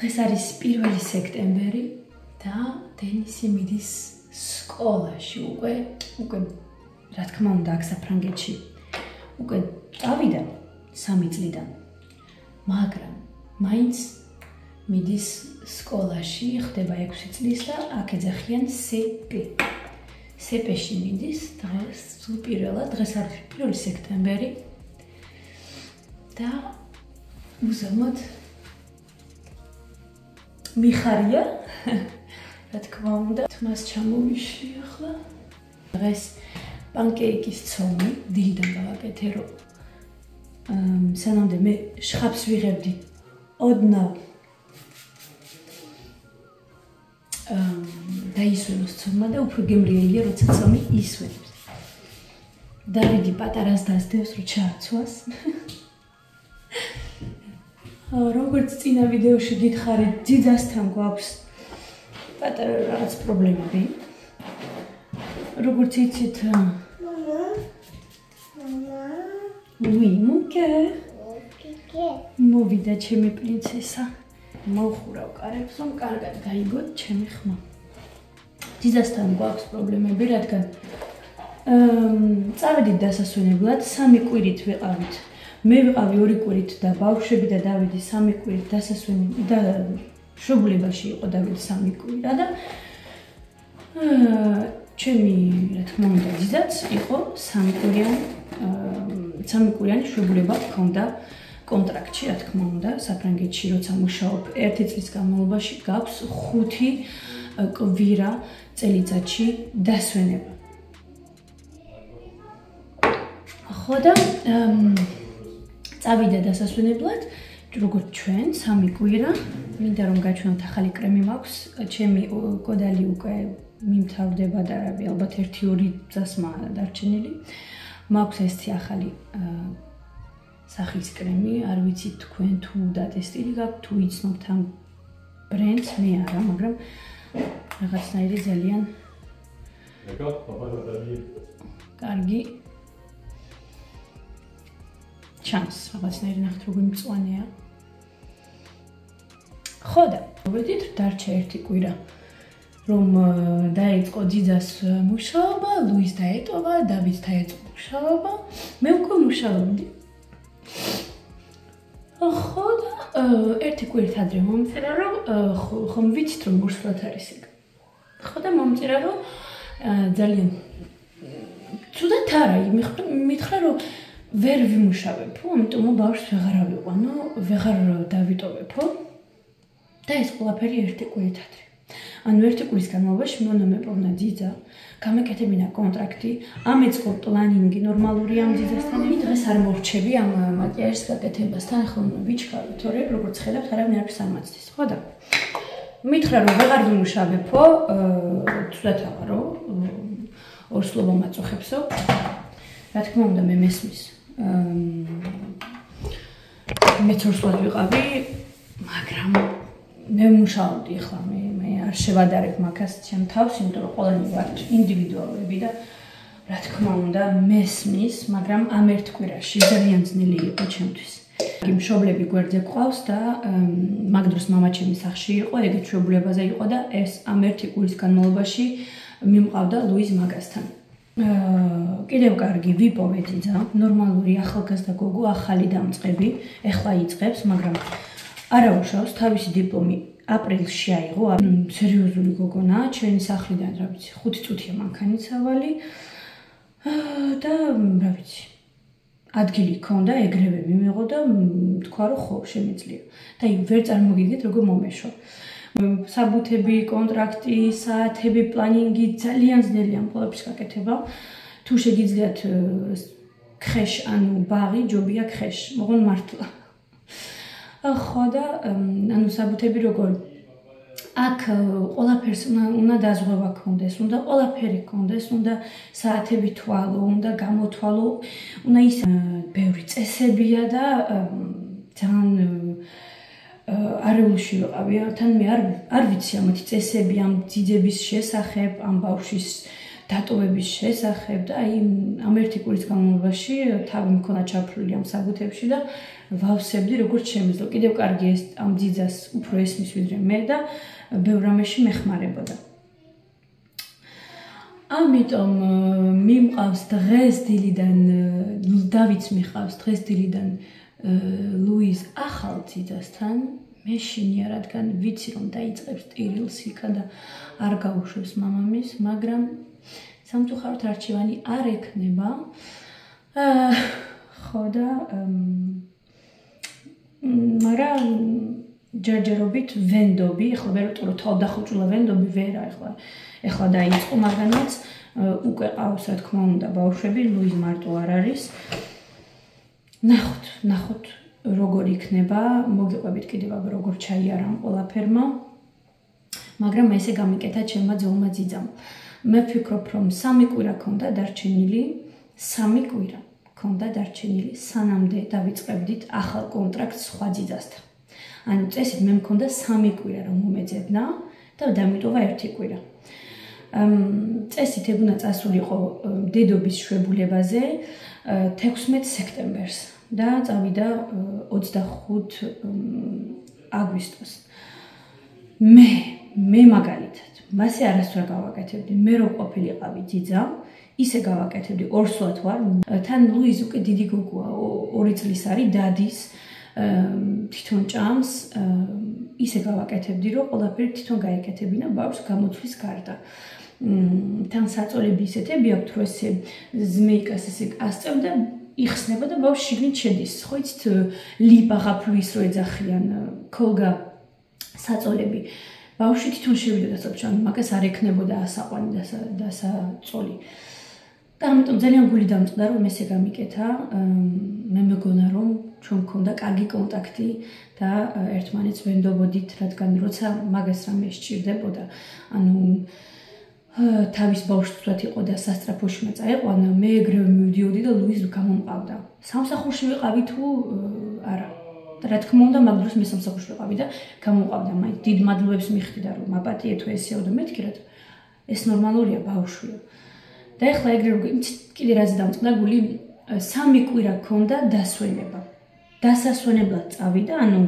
დღეს არის 1 სექტემბერი და დენისი მიდის სკოლაში უკვე რა თქმა უნდა აქ საფრანგეთში უკვე წავიდა 3 წლიდან მაგრამ მაინც მიდის სკოლაში ხდება 6 წლის და აქ ეძახიან სეპეში მიდის დღეს უპირველად დღეს არის 1 სექტემბერი და უზომოდ მიხარია რა თქმა უნდა თმას ჩამოვიში ახლა დღეს პანკეიკის ცომი დილიდან გავაკეთე რომ სანამდე მე შხაპს ვიღებდი ოდნავ დაისვენოს ცომა და უფრო გემრიელია როცა ცომი ისვენებს დავიდი პატარას დასდევს რომ ჩააცვას როგორც წინა ვიდეოში გითხარით, ძიძასთან გვაქვს პატარა რაღაც პრობლემები. როგორც იცით, მოვიდა ჩემი პრინცესა. მოვხურავ კარებს, რომ კარგად გაიგოთ ჩემი ხმა. ძიძასთან გვაქვს პრობლემები, რადგან წავედით დასასვენებლად, 3 კვირით ვიყავით. მე ვიყავი 2 კვირით და ბავშვები და დავიდი 3 კვირით დასასვენებლად და მშობლებაში იყო დავიდი 3 კვირა და ჩემი რა თქმა უნდა ძიძაც იყო 3 კვირიანი მშობლება ჰქონდა კონტრაქტში რა თქმა უნდა საფრანგეთში როცა მუშაობ 1 წლის განმავლობაში გაქვს 5 კვირა წელიწადში დასვენება. ხო და წავიდა დასასვენებლად, როგორც ჩვენ, 3 კვირა, მინდა რომ გაჩვენოთ ახალი კრემი მაქვს, ჩემი კოდალი უკვე მიმთავრდება და ალბათ 1-2 წასმა დარჩენილი. მაქვს ესეთი ახალი სახის კრემი, არ ვიცი თქვენ თუ დატესტილი გაქვთ, თუ იცნობთ ამ ბრენდს, მე არა, მაგრამ რაღაცნაირი ძალიან კარგი ჩანს, რაღაცნაირი ნახეთ როგორი მწვანეა. ხო და მოვედით დარჩა 1 კვირა რომ დაიწყო ძიძას მუშაობა, ლუის დაეტოვა, დავით დაეწყო მუშაობა, მე უკვე მუშაობდი. ხო და 1 კვირით ადრე მომწერა რომ ხომ ვიცით რომ ურსულად არის ეგ. ხო და მომწერა რომ ძალიან ცუდად არა, მითხრა რომ ვერ ვიმუშავებო, ამიტომ ბავშვს ვეღარ ავიყვანო, ვეღარ დავიტოვებო და ეს ყველაფერი 1 კვირით ადრე. ანუ 1 კვირის განმავლობაში მეუნა მეპოვნა ძიძა, გამეკეთებინა კონტრაქტი, ამეწყო პლანინგი ნორმალური ამ ძიძასთან. დღეს არ მორჩები ამ მაკიაჟის გაკეთებასთან, ახლა ვიჩქაროთ, თორე როგორც ხედავთ, არავინ არაფერს არ მაცდის, ხო და? მითხრა რომ ვეღარ ვიმუშავებო, თუდად აღარო, ორსულობა მაწუხებსო. რა თქმა უნდა მე მესმის მეც ორსულად ვიყავი, მაგრამ მე მუშაობდი ახლა მე არ შევადარებ მაგას ჩემ თავს, იმიტომ რომ ყველანი ვართ ინდივიდუალები და რა თქმა უნდა მესმის, მაგრამ ამ 1 კვირაში ძალიან ძნელი იყო ჩემთვის. მშობლები გვერდზე გვყავს და მაგ დროს მამა ჩემი სახლში იყო, ეგეც მშობლებაზე იყო და ეს ამ 1 კვირის განმავლობაში მიმყავდა ლუის მაგასთან. კიდევ კარგი ვიპოვე ძიძა, ნორმალური ახალგაზრდა გოგო, ახალი დამწყები, ეხლა იწყებს, მაგრამ არა უშავს, თავისი დიპლომი აპრილში აიღო, სერიოზული გოგონაა, ჩვენი სახლიდან, რა ვიცი, 5 წუთია მანქანიცავალი და რა ვიცი, ადგილი ჰქონდა, ეგრევე მიმეღო და თქვა რომ ხო, შემიძლია. და ვერ წარმოგიგეთ როგორ მომეშვა. საბუთები, კონტრაქტი, საათები, პლანინგი ძალიან ძნელი ამ ყველაფრის გაკეთება. თუ შეგიძლიათ ქეშ, ანუ ბაღი, ჯობია ქეშ, მოღონ მართლა. ხო და ანუ საბუთები როგორ აქ ყველაფერს უნდა დაზღვევა გქონდეს, უნდა ყველაფერი გქონდეს, უნდა საათები თვალო, უნდა გამოთვალო, უნდა ის ბევრი წესებია და ძალიან არეულში ვიყავი, თან მე არ ვიცი ამათი წესები ამ ძიძების შესახებ, ამ ბავშვის დატოვების შესახებ და აი ამ ერთი კვირის განმავლობაში თავი მქონდა ჩაფრული ამ საბუთებში და ვავსებდი როგორც შემიძლია. კიდევ კარგი ეს ამ ძიძას უფრო ესმის ვიდრე მე და ბევრ რამეში მეხმარებოდა. ამიტომ მიმყავს დღეს დილიდან დავითს მიყავს დღეს დილიდან ლუიზ ახალ ძიძასთან მე შინია რადგან ვიცი რომ დაიწყებს ტირილს იქა და არ გაუშვებს მამამისს მაგრამ სამწუხაროდ არჩევანი არ ექნება ხო და მაგრამ ჯერჯერობით ვენდობი ახლა ვერ ვიტყვი რომ თავდახუჭულა ვენდობი ვერა ახლა დაიწყო მაგანაც უკვე ყავს რა თქმა უნდა ბავშვები ლუიზ მარტო არ არის ნახოთ როგორ იქნება მოგიყვებით კიდევ აბა როგორ ჩაიარა ამ ყველაფერმა მაგრამ ესე გამიკეთა ჩემმა ძელმა ძიძამ მე ვფიქრობ რომ 3 კვირა ქონდა დარჩენილი 3 კვირა ქონდა დარჩენილი სანამდე დავიწყებდით ახალ კონტრაქტს სხვა ძიძასთან ანუ წესით მე მქონდა 3 კვირა რომ მომეძებნა და დამიტოვა 1 კვირა წესით ეგუნა წასულიყო დედობის შვებულებაზე 16 სექტემბერს და წავიდა 25 აგვისტოს მე მაგალითად მასე არასდროს გავაკეთებდი მე რო ყოფილიყავი ძიძა ისე გავაკეთებდი ორსულად ვარ თან ლუიზ უკვე დიდი გოგოა 2 წლის არის დადის თვითონ ჭამს ისე გავაკეთებდი რომ ყველაფერი თვითონ გაეკეთებინა ბავშვს გამოცვლის გარდა თან საწოლები ისეთები აქვს რომ ესე ზმეიკას ესე ასწევდა იხსნება და ბავშვი შიგნით შედის ხო იცით ლიპა ღაფვის რო ეძახიან ქოლგა საწოლები ბავშვი თვითონ შევიდა დასაწყისში მაგას არ ექნებოდა ასაყვანი და საწოლი და ამიტომ ძალიან გული დამწყდა რომ ესე გამიკეთა მე მეგონა რომ ჩვენ მქონდა კარგი კონტაქტი და ერთმანეთს ვენდობოდით რადგან როცა მაგას რამე სჭირდებოდა ანუ თავის ბავშვთვათ იყო და სასტრაფოშმა წაეყვანა მე ეგრევე მივდიოდი და ლუიზ გამომყავდა სამსახურში ვიყავი თუ არა რა თქმა უნდა მაგ დროს მე სამსახურში ვიყავი და გამომყავდა მაინც დიდ მადლობებს მიხდიდა რომ აპატიე თუ ესეო და მეთქი რა ეს ნორმალურია ბავშვია და ეხლა ეგრევე კიდე რაც დამწყდა გული 3 კვირა ქონდა დასვენება დასასვენებლად წავიდა ანუ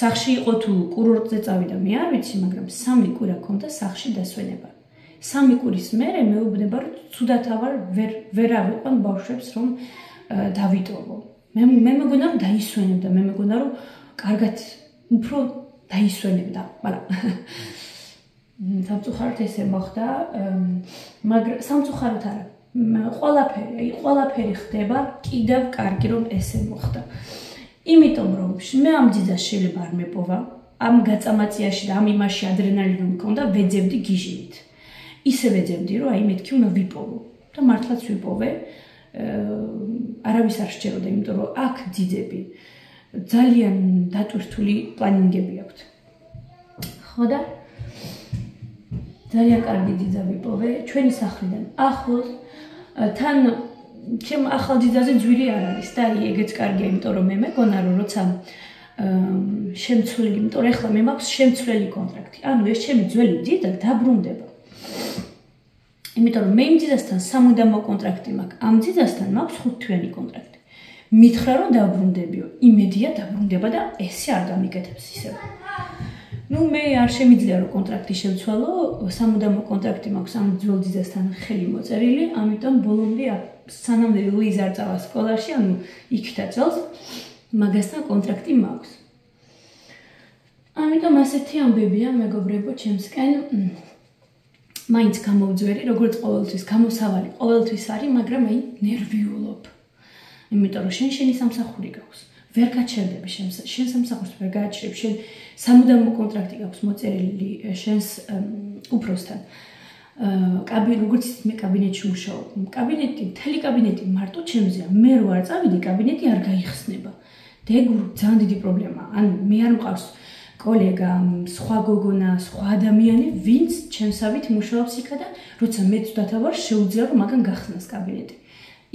სახში იყო თუ კურორტზე წავიდა მე არ ვიცი მაგრამ 3 კვირა ქონდა სახში დასვენება 3 კვირის მერე მეუბნება რომ ცუდათავარ ვერ ავიყვან ბავშვებს რომ დავიტოვო მე მეგონა რომ დაისვენებდა მე მეგონა რომ კარგად უფრო დაისვენებდა მაგრამ სამწუხაროდ ესე მოხდა მაგრამ სამწუხაროდ არა ყველაფერი ხდება კიდევ კარგი რომ ესე მოხდა იმიტომ რომ მე ამ ძიძას შეიძლება არ მეპოვა ამ გაწამაწიაში და ამ იმაში ადრენალინი მქონდა ვეძებდი გიჟინით ისე ვეძებდი რომ აი მეთქი უნდა ვიპოვო და მართლაც ვიპოვე არავის არ სჯეროდა იმიტომ რომ აქ ძიძები ძალიან დატვირთული პლანინგები აქვთ ხო და ძალიან კარგი ძიძა ვიპოვე ჩვენი სახლიდან ახლოს თან ჩემ ახალ ძიძაზე ძვირი არ არის და აი ეგეც კარგია იმიტომ რომ მე მეგონა რომ როცა შემცვლელი იმიტომ რომ ეხლა მე მაქვს შემცვლელი კონტრაქტი ანუ ეს ჩემი ძველი ძიძა დაბრუნდება იმიტომ რომ მე იმ ძიძასთან სამუდამო კონტრაქტი მაქვს ამ ძიძასთან მაქვს 5 თვიანი კონტრაქტი მითხრა რომ დაბრუნდებიო იმედია დაბრუნდება და ესე არ გამიკეთებს ისევ ну მე არ შემიძლია რომ კონტრაქტი შევცვალო სამუდამო კონტრაქტი მაქვს ამ ძველ ძიძასთან ხელი მოწერილი ამიტომ ბოლომდე სანამდე ლუიზ არ წავა სკოლაში ანუ იქ დაწელს მაგასთან კონტრაქტი მაქვს ამიტომ ასეთი ამბებია მეგობრებო ჩემსკენ მაინც გამოვძვერი როგორც ყოველთვის გამოსავალი ყოველთვის არის მაგრამ აი ნერვიულობ იმიტომ რომ შენი სამსახური გაქვს ვერ გაჩერდები შენ სამსახურს ვერ გააჩერებ შენ სამუდამო კონტრაქტი გაქვს მოწერილი შენს უფროსთან როგორც მე კაბინეტში მუშაობ მთელი კაბინეტი მარტო ჩემზეა მე რო არ წავიდი კაბინეტი არ გაიხსნება და ეგ ძალიან დიდი პრობლემაა ან მე არ მყავს კოლეგა სხვა გოგონა სხვა ადამიანი ვინც ჩემსავით მუშაობს იქა და როცა მე ცუდათა ვარ შეუძლია რომ მაგან გახსნას კაბინეტი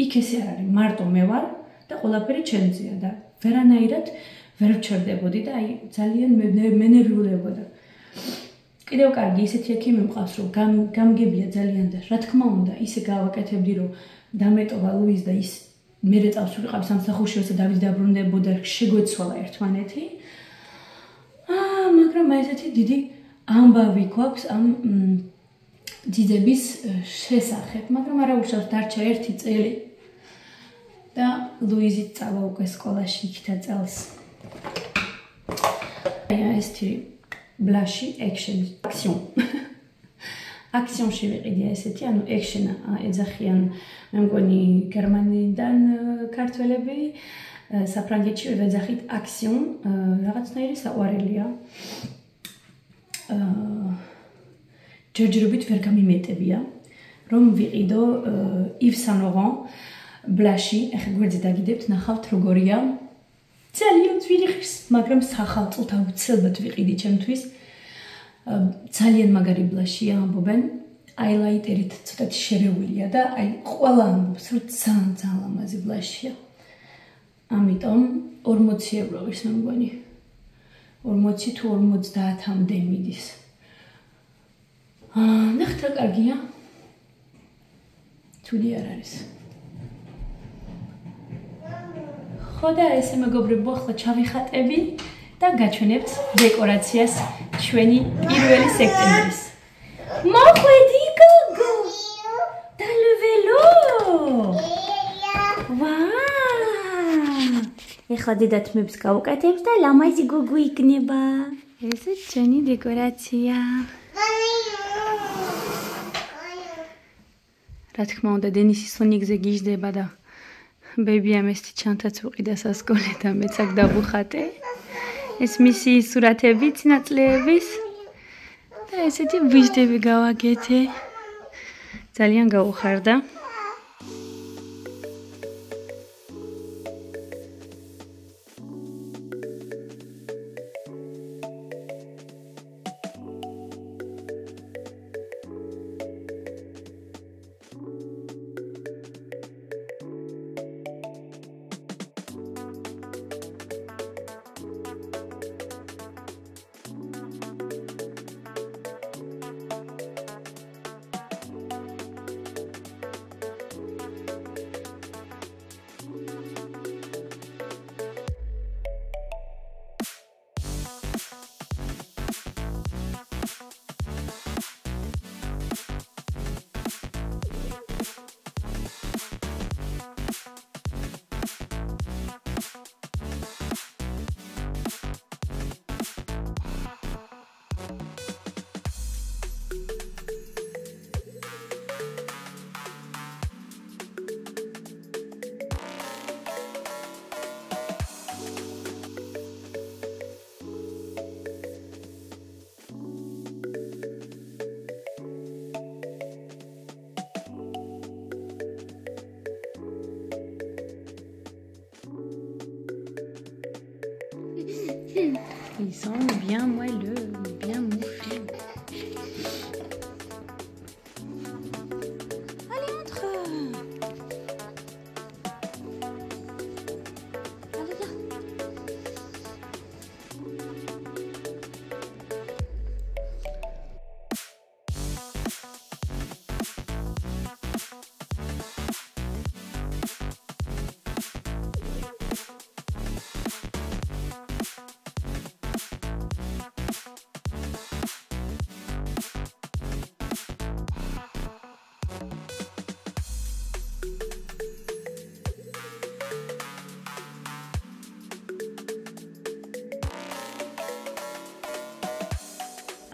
იქ ესე არ არის მარტო მე ვარ და ყველაფერი ჩემზეა და ვერანაირად ვერ ვჩერდებოდი და აი ძალიან მენერვიულებოდა. კიდევ კარგი ისეთი ექიმი მყავს, რომ გამგებია ძალიან და რა თქმა უნდა, ისე გავაკეთებდი, რომ დამეტოვა ლუიზ და ის მერე წავს ვიყავ სამსახურში, როცა დავით დაბრუნდებოდა, შეგვეცვალა ერთმანეთი. მაგრამ ესეთი დიდი ამბავი გვაქვს ამ ძიძების შესახებ, მაგრამ არა უშავს დარჩა 1 წელი და ლუიზი წავა უკვე სკოლაში იქთა წელს. ესეთი ბლაში action action-ში ვიყიდია ესეთი, ანუ action ეძახიან მე მგონი გერმანიიდან ქართველები, საფრანგეთში ვეძახით action, რაღაცნაირი საყვარელია. ჯერჯერობით ვერ გამიმეტებია, რომ ვიყიდო Yves Saint Laurent ბლაში, ახლა გვერდზე დაგიდებთ, ნახავთ როგორია. ძალიან ძვირიხის, მაგრამ სახალწლოდ აუცილებლად ვიყიდი ჩემთვის. ძალიან მაგარი ბლაშია ამბობენ, აილაიტერით ცოტათი შერეულია და აი ყველა ამბობს, რომ ძალიან ლამაზი ბლაშია. ამიტომ 40 ევროვის მე მგონი. 40 თუ 50-მდე მიდის. ნახეთ რა კარგია. თუდი არ არის. ხო და ესე მეგობრებო, ახლა ჩავიხატები და გაჩვენებთ დეკორაციას ჩვენი 1 სექტემბრის. მოხვედი გოგო! და ლეველო! ვაუ! ეხლა დედათმებს გავუკეთებ და ლამაზი გოგო იქნება. ესე ჩვენი დეკორაცია. რა თქმა უნდა, დენისის სონიგზე გიждდება და ბეიბი ამესთი ჩანთაც უყიდა სასკოლე და მეც აქ დავუხატე. ეს მისი სურათები წინაწლეების და ესეთი ვიჟდები გავაკეთე. ძალიან გაუხარდა. Ils sont bien moelleux, bien mouffés. Allez, entre! Allez, viens!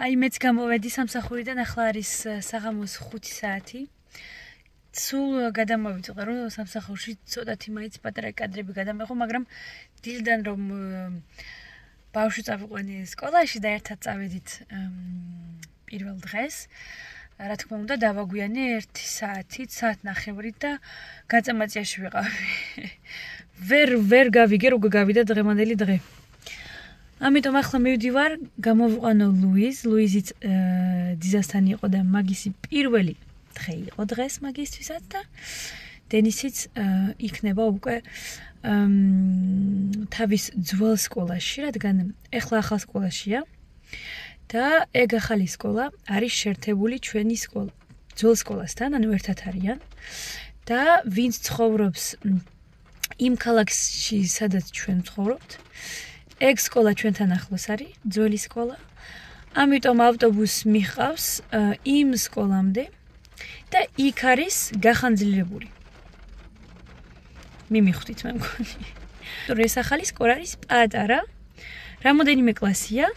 აი მეც გამოვედი სამსახურიდან, ახლა არის საღამოს 5 საათი. სულ გადამოვიწყე, რომ სამსახურში ცოტათი მაინც პატარა კადრები გადამეღო, მაგრამ დილიდან რომ ბავშვი წავიყვანე სკოლაში და ერთად წავედით პირველ დღეს, რა თქმა უნდა დავაგვიანე 1 საათით, საათნახევრით და გაწამაწიაში ვიყავი. ვერ გავიგე როგორ გავიდა დღევანდელი დღე. ამიტომ ახლა მივდივარ, გამოვყვანო ლუიზიც დიზასთან იყო და მაგისი პირველი დღე იყო დღეს მაგისთვისაც და დენისიც იქნება უკვე თავის ძველ სკოლაში, რადგან ეხლა ახალ სკოლაშია და ეგ ახალი სკოლა არის შეერთებული ჩვენი სკოლა, ძველ სკოლასთან, ანუ ერთად არიან და ვინც ცხოვრობს იმ ქალაქში, სადაც ჩვენ ვცხოვრობთ, ეგ სკოლა ჩვენთან ახლოს არის, ძველი სკოლა. ამიტომ ავტობუსი მიყავს იმ სკოლამდე და იქ არის გახანძლილებული. მიმიხვდით მე მგონი. თუ ეს ახალი სკოლა არის პატარა, რამოდენიმე კლასია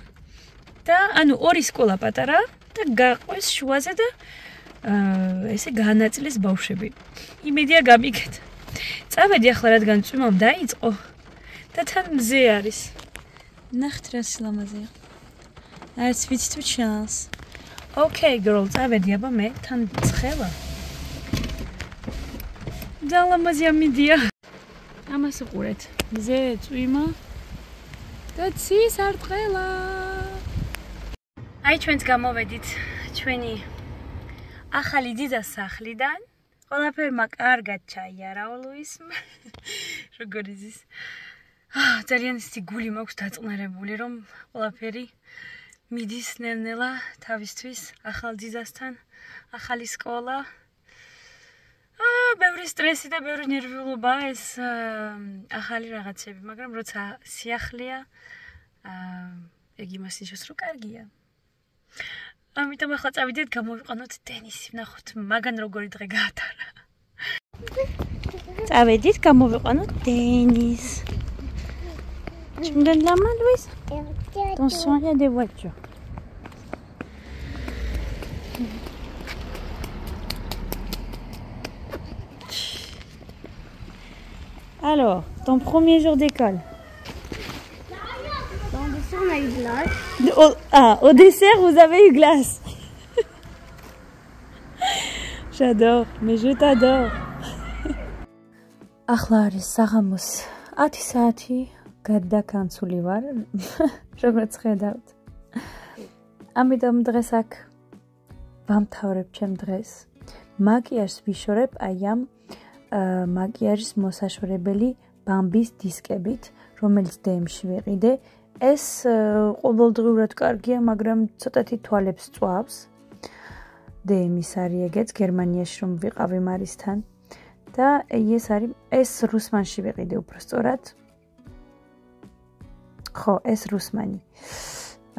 და ანუ ორი სკოლა პატარა და გაყვეს შუაზე და ესე განაწილეს ბავშვები. იმედია გამიგეთ. წავედი ახლა რადგან წვიმამ დაიწყო და თან მზე არის. ნახეთ რა სილამაზეა. არც ვიცი თუ ჩანს. Okay girl, წავედი აბა მე თან ცხელა. და ლამაზია მიდია. ამას უყურეთ. მზე წვიმა და ცის არტყელა. აი ჩვენც გამოვედით ჩვენი ახალი დიდა სახლიდან. ყველაფერმა კარგად ჩაიარაო ლუისმა. როგორ იზის? ძალიან ისეთი გული მაქვს დაწყნარებული, რომ ყველაფერი მიდის ნელ-ნელა თავისთვის ახალ დიდასთან, ახალი სკოლა. ბევრი სტრესი და ბევრი ნერვიულობა ეს ახალი რაღაცები, მაგრამ როცა სიახლეა, ეგ იმას ნიშნავს, რომ კარგია. ამიტომ ახლა წავიდეთ გამოვიყვანოთ ტენისი, ვნახოთ მაგან როგორი დღე გაატარა. წავედით გამოვიყვანოთ ტენისს. Tu me donnes la main, Louise? Attention, il y a des voitures. Alors, ton premier jour d'école? Au dessert, on a eu glace. Au dessert, vous avez eu glace. J'adore, mais je t'adore. ახლა არის საღამოს 10 საათი. გადაკანცული ვარ, როგორც ხედავთ. ამიტომ დღეს აქ ვამთავრებ ჩემ დღეს. მაკიაჟს ვიშორებ აი ამ მაკიაჟის მოსაშორებელი ბამბის დისკებით, რომელიც DM-ში ვიყიდე. ეს ყოველდღიურად კარგია, მაგრამ ცოტათი თვალებს წვავს. DM-ის არის ეგეც, გერმანიაში რომ ვიყავი მარისთან. და ეს რუსმანში ვიყიდე უფრო სწორად. ხო, ეს რუსმანი.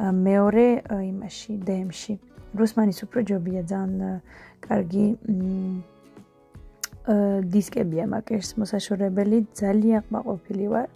მეორე იმაში, DM-ში. რუსმანის უფრო ჯობია, ძალიან კარგი დისკებია მაკიაჟის მოსაშორებელი, ძალიან კმაყოფილი ვარ.